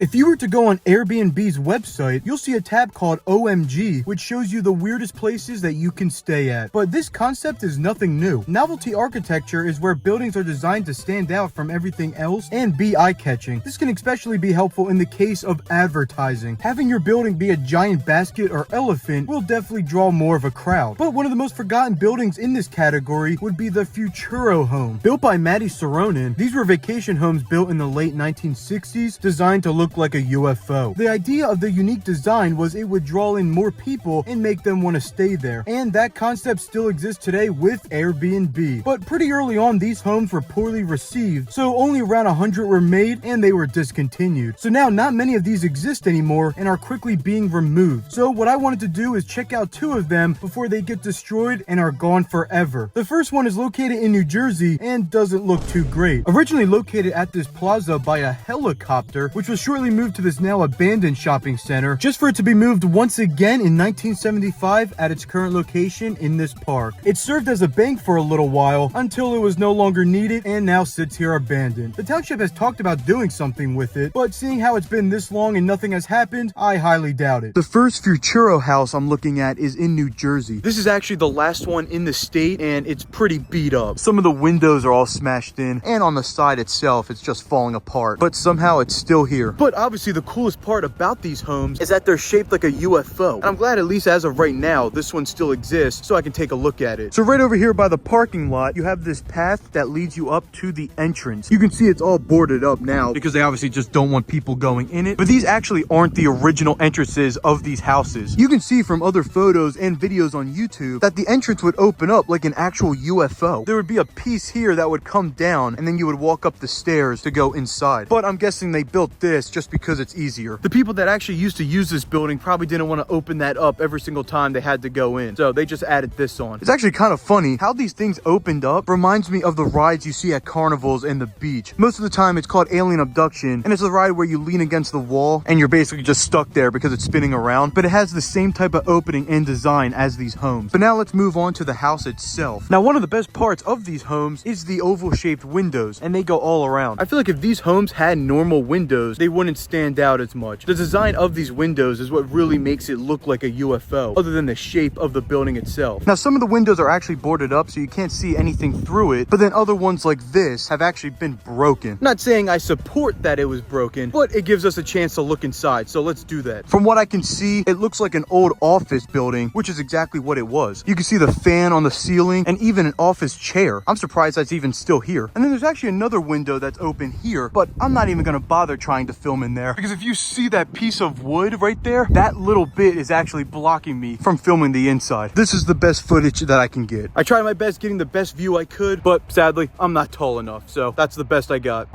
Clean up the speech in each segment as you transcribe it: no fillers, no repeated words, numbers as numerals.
If you were to go on Airbnb's website, you'll see a tab called OMG, which shows you the weirdest places that you can stay at. But this concept is nothing new. Novelty architecture is where buildings are designed to stand out from everything else and be eye-catching. This can especially be helpful in the case of advertising. Having your building be a giant basket or elephant will definitely draw more of a crowd. But one of the most forgotten buildings in this category would be the Futuro home. Built by Matti Suuronen, these were vacation homes built in the late 1960s, designed to look like a UFO. The idea of the unique design was it would draw in more people and make them want to stay there. And that concept still exists today with Airbnb. But pretty early on, these homes were poorly received, so only around 100 were made and they were discontinued. So now not many of these exist anymore and are quickly being removed. So what I wanted to do is check out 2 of them before they get destroyed and are gone forever. The first one is located in New Jersey and doesn't look too great. Originally located at this plaza by a helicopter, which was shortly moved to this now abandoned shopping center, just for it to be moved once again in 1975 at its current location in this park. It served as a bank for a little while until it was no longer needed and now sits here abandoned. The township has talked about doing something with it, but seeing how it's been this long and nothing has happened, I highly doubt it. The first Futuro house I'm looking at is in New Jersey. This is actually the last one in the state and it's pretty beat up. Some of the windows are all smashed in and on the side itself it's just falling apart, but somehow it's still here. But obviously the coolest part about these homes is that they're shaped like a UFO. And I'm glad at least as of right now, this one still exists so I can take a look at it. So right over here by the parking lot, you have this path that leads you up to the entrance. You can see it's all boarded up now because they obviously just don't want people going in it. But these actually aren't the original entrances of these houses. You can see from other photos and videos on YouTube that the entrance would open up like an actual UFO. There would be a piece here that would come down and then you would walk up the stairs to go inside. But I'm guessing they built this just because it's easier. The people that actually used to use this building probably didn't want to open that up every single time they had to go in. So they just added this on. It's actually kind of funny how these things opened up. Reminds me of the rides you see at carnivals and the beach. Most of the time it's called Alien Abduction and it's a ride where you lean against the wall and you're basically just stuck there because it's spinning around. But it has the same type of opening and design as these homes. But now let's move on to the house itself. Now one of the best parts of these homes is the oval shaped windows and they go all around. I feel like if these homes had normal windows, they wouldn't stand out as much. The design of these windows is what really makes it look like a UFO, other than the shape of the building itself. Now some of the windows are actually boarded up so you can't see anything through it, but then other ones like this have actually been broken. Not saying I support that it was broken, but it gives us a chance to look inside, so let's do that. From what I can see, it looks like an old office building, which is exactly what it was. You can see the fan on the ceiling and even an office chair. I'm surprised that's even still here. And then there's actually another window that's open here, but I'm not even gonna bother trying to film in there because if you see that piece of wood right there, that little bit is actually blocking me from filming the inside. This is the best footage that I can get. I tried my best getting the best view I could, but sadly, I'm not tall enough, so that's the best I got.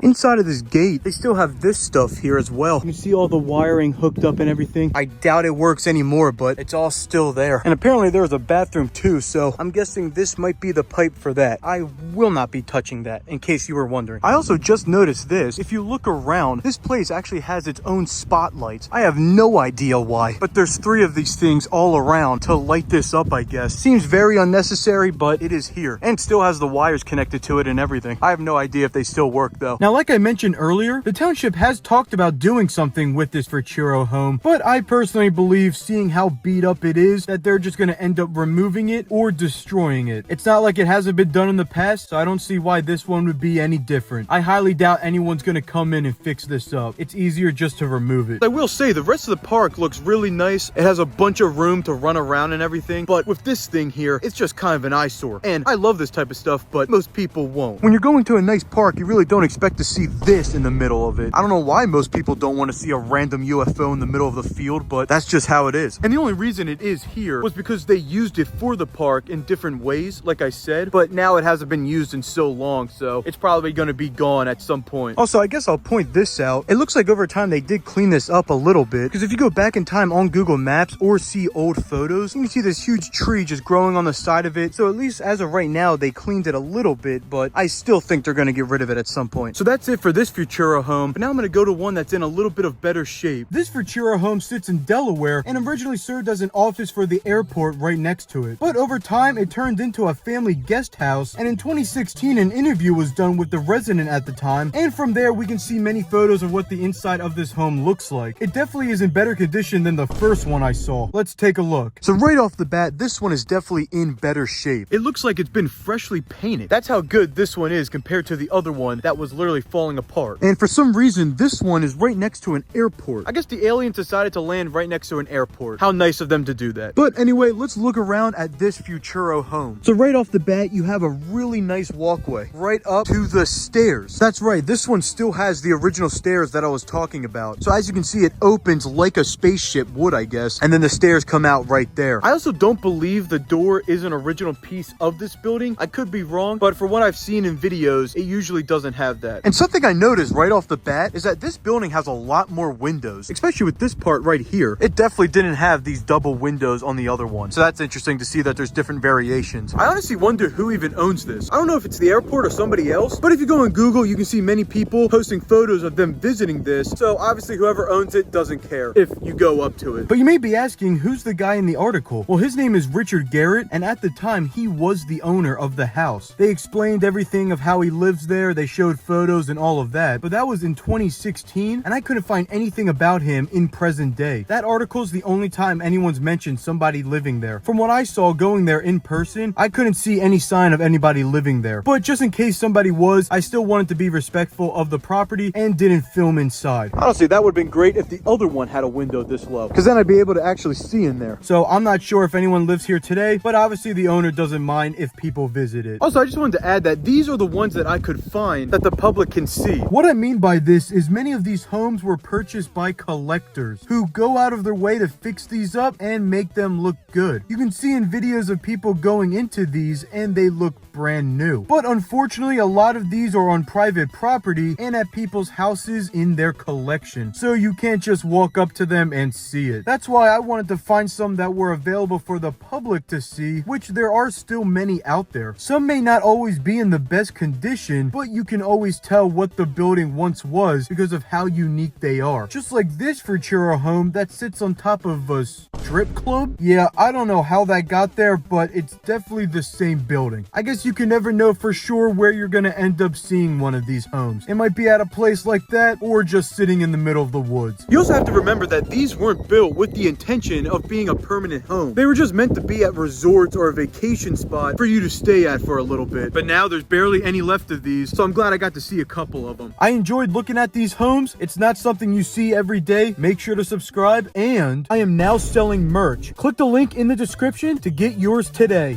Inside of this gate, they still have this stuff here as well. You can see all the wiring hooked up and everything. I doubt it works anymore, but it's all still there. And apparently there's a bathroom too, so I'm guessing this might be the pipe for that. I will not be touching that, in case you were wondering. I also just noticed this. If you look around, this place actually has its own spotlights. I have no idea why, but there's 3 of these things all around to light this up, I guess. Seems very unnecessary, but it is here. And still has the wires connected to it and everything. I have no idea if they still work though. Now, like I mentioned earlier, the township has talked about doing something with this Futuro home, but I personally believe, seeing how beat up it is, that they're just going to end up removing it or destroying it. It's not like it hasn't been done in the past, so I don't see why this one would be any different. I highly doubt anyone's going to come in and fix this up. It's easier just to remove it. I will say, the rest of the park looks really nice. It has a bunch of room to run around and everything, but with this thing here, it's just kind of an eyesore. And I love this type of stuff, but most people won't. When you're going to a nice park, you really don't expect to see this in the middle of it. I don't know why most people don't want to see a random UFO in the middle of the field, but that's just how it is. And the only reason it is here was because they used it for the park in different ways, like I said, but now it hasn't been used in so long, so it's probably going to be gone at some point. Also, I guess I'll point this out. It looks like over time they did clean this up a little bit, because if you go back in time on Google Maps or see old photos, you can see this huge tree just growing on the side of it. So at least as of right now, they cleaned it a little bit, but I still think they're going to get rid of it at some point. So So that's it for this Futuro home, but now I'm gonna go to one that's in a little bit of better shape. This Futuro home sits in Delaware and originally served as an office for the airport right next to it. But over time, it turned into a family guest house, and in 2016, an interview was done with the resident at the time, and from there, we can see many photos of what the inside of this home looks like. It definitely is in better condition than the first one I saw. Let's take a look. So right off the bat, this one is definitely in better shape. It looks like it's been freshly painted. That's how good this one is compared to the other one that was literally falling apart. And for some reason, this one is right next to an airport. I guess the aliens decided to land right next to an airport. How nice of them to do that. But anyway, let's look around at this Futuro home. So right off the bat, you have a really nice walkway right up to the stairs. That's right, this one still has the original stairs that I was talking about. So as you can see, it opens like a spaceship would, I guess, and then the stairs come out right there. I also don't believe the door is an original piece of this building. I could be wrong, but for what I've seen in videos, it usually doesn't have that. And something I noticed right off the bat is that this building has a lot more windows, especially with this part right here. It definitely didn't have these double windows on the other one. So that's interesting to see that there's different variations. I honestly wonder who even owns this. I don't know if it's the airport or somebody else, but if you go on Google, you can see many people posting photos of them visiting this. So obviously whoever owns it doesn't care if you go up to it. But you may be asking, who's the guy in the article? Well, his name is Richard Garrett, and at the time, he was the owner of the house. They explained everything of how he lives there. They showed photos and all of that, but that was in 2016, and I couldn't find anything about him in present day. That article's the only time anyone's mentioned somebody living there. From what I saw going there in person, I couldn't see any sign of anybody living there. But just in case somebody was, I still wanted to be respectful of the property and didn't film inside. Honestly, that would have been great if the other one had a window this low, because then I'd be able to actually see in there. So I'm not sure if anyone lives here today, but obviously the owner doesn't mind if people visit it. Also, I just wanted to add that these are the ones that I could find that the public can see. What I mean by this is many of these homes were purchased by collectors who go out of their way to fix these up and make them look good. You can see in videos of people going into these and they look brand new. But unfortunately, a lot of these are on private property and at people's houses in their collection. So you can't just walk up to them and see it. That's why I wanted to find some that were available for the public to see, which there are still many out there. Some may not always be in the best condition, but you can always tell what the building once was because of how unique they are. Just like this Futuro home that sits on top of a strip club. Yeah, I don't know how that got there, but it's definitely the same building. I guess you can never know for sure where you're gonna end up seeing one of these homes. It might be at a place like that or just sitting in the middle of the woods. You also have to remember that these weren't built with the intention of being a permanent home. They were just meant to be at resorts or a vacation spot for you to stay at for a little bit. But now there's barely any left of these, so I'm glad I got to see a couple of them. I enjoyed looking at these homes. It's not something you see every day. Make sure to subscribe, and I am now selling merch. Click the link in the description to get yours today.